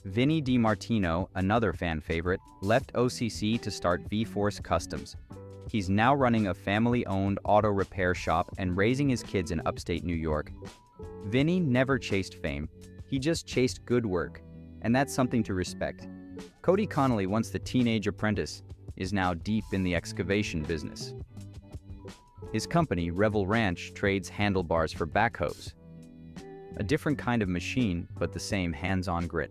Vinnie DiMartino, another fan favorite, left OCC to start V-Force Customs. He's now running a family-owned auto repair shop and raising his kids in upstate New York. Vinnie never chased fame, he just chased good work, and that's something to respect. Cody Connolly, once the teenage apprentice, is now deep in the excavation business. His company, Revel Ranch, trades handlebars for backhoes. A different kind of machine, but the same hands-on grit.